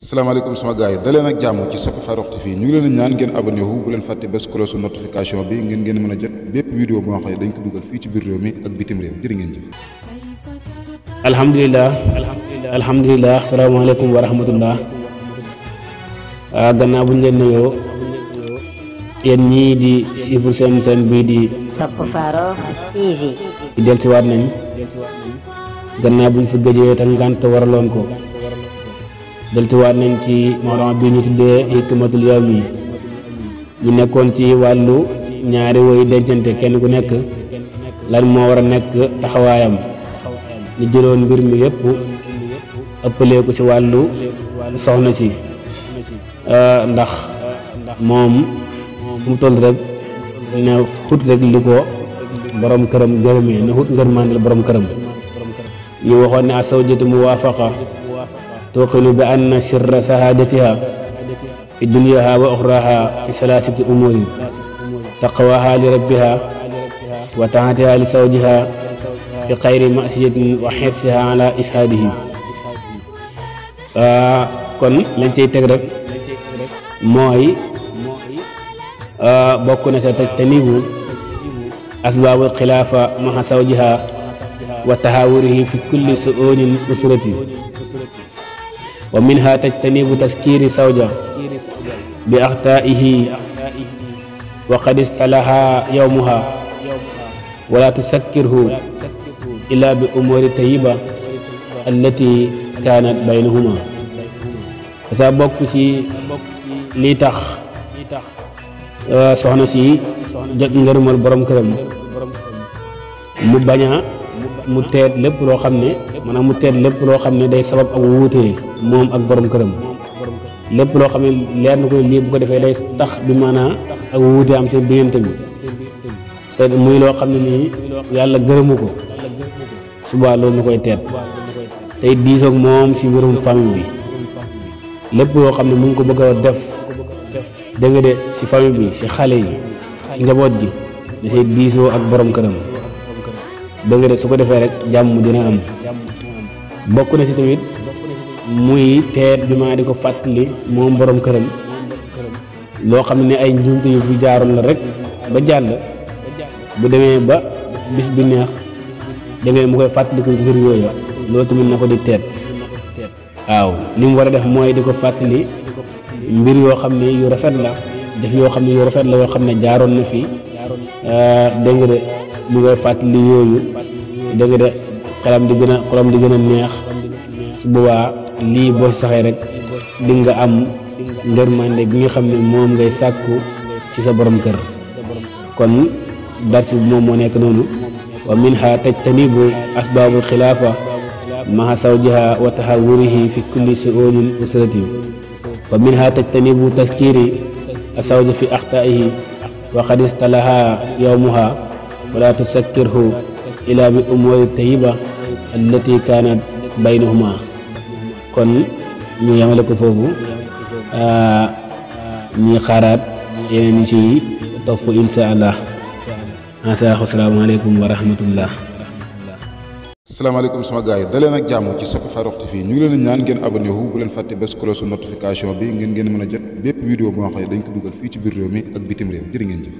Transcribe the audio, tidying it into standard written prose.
salaamaaleykum sama gars yi daleen ak jàmm ci Sope Farokh TV ñu ngi leen ñaan ngeen abonné wu bu leen fàtte bés cloche notification bi ngeen mën a jot bépp vidéo boo xam ne dañ ko dugal fii ci biir réew mi ak bitim réew jërë ngeen jëf. alhamdulilah salaamaaleykum wa rahmatullah. gannaaw bu ñu leen nuyoo yéen ñii di suivre seen bii di Sope Farokh TV. dellusiwaat nañ gannaaw bu ñu fi gëjee te ngànt waraloon ko. deltuwaat nañ ci mawduu bi ñu tuddee hikmatul yawmi ñu nekkoon ci wàllu ñaari woy dencante kenn ku nekk lan moo war a nekk taxawaayam ñu jëloon mbir mi yépp ëppalee ko ci wàllu soxna si ndax moom fu mu toll rek ne xut rek li ko borom këram gërëmee ne xut ngërmandel borom këram ñu waxoon ne asawjatu muwaafaqa توقن بأن سر سعادتها في دنياها وأخراها في ثلاثة أمور: تقواها لربها، وطاعتها لزوجها في غير معصية، وحرصها على إسعاده. kon lañ cey teg rek mooy bokk na sa tajtanibu asbaabul xilaafa ma'a zawjiha wa tahawurihi fi kulli su'unin usrati. wa minha tajtanibu taskiri zawja bi axtaihi wa qad istalaha yawmuha wala tusakkirhu illa bi umuri tayyiba allati kanat baynahuma. sa bokk ci lii tax soxna si jot ngërëmal borom këram mu baña mu teet lépp loo xam ne maanaam mu teet lépp loo xam ne day sabab ak wuutee moom ak borom këram lépp loo xam ne leer na ko lii bu ko defee day tax bi maanaam ak wuutee am seen diggante bi te muy loo xam ne nii yàlla gërëmu ko subaa loolu na koy teet tey diisoog moom si mbirum famille bi lépp loo xam ne mu ngi ko bëgg a def dégg nga de si famille bi si xale yi si njaboot gi da say diisoo ak borom këram dëgg de su ko defee rek jàmm dina am. bokk na si tamit muy teet bi maa di ko fàttali moom borom këram loo xam ne ay njuumte yu fi jaaroon la rek ba jàll bu demee ba bis bi neex demee mu koy fàttali ko ngir yooyu loolu tamit na ko di teet. waaw li mu war a def mooy di ko fàttali mbir yoo xam ne yu rafet la def yoo xam ne yu rafet la yoo xam ne jaaroon na fi dégg nga de mu koy fàttali yooyu dégg nga de xolam di gën a neex su boobaa lii boo saxee rek di nga am ngërmande gi nga xam ne moom ngay sàkku ci sa borom kër. kon darsi bi moom moo nekk noonu. wa minha tajtanibu asbaabul xilaafa ma'a zawjiha wa tahawurihi fi kulli su'unin usrati. wa minha tajtanibu taskiri azawji fi axtaihi wa qad istalaha yawmuha wala tusakkirhu ila bi umuri tayyiba allati kanat baynahuma. kon ñu yamale ko foofu ñuy xaaraat yeneen yi ci topp insha allah. asalaamaaleykum wa rahmatullah. salaamaaleykum sama gars yi daleen ak jàmm ci Sope Farokh TV ñu ngi leen ñaan ngeen abonné wu bu leen fàtte bés cloche notification bi ngeen mën a jot bépp vidéo boo xam ne dañ ko dugal fii ci biir réew mi ak bitim réew jërë ngeen jëf.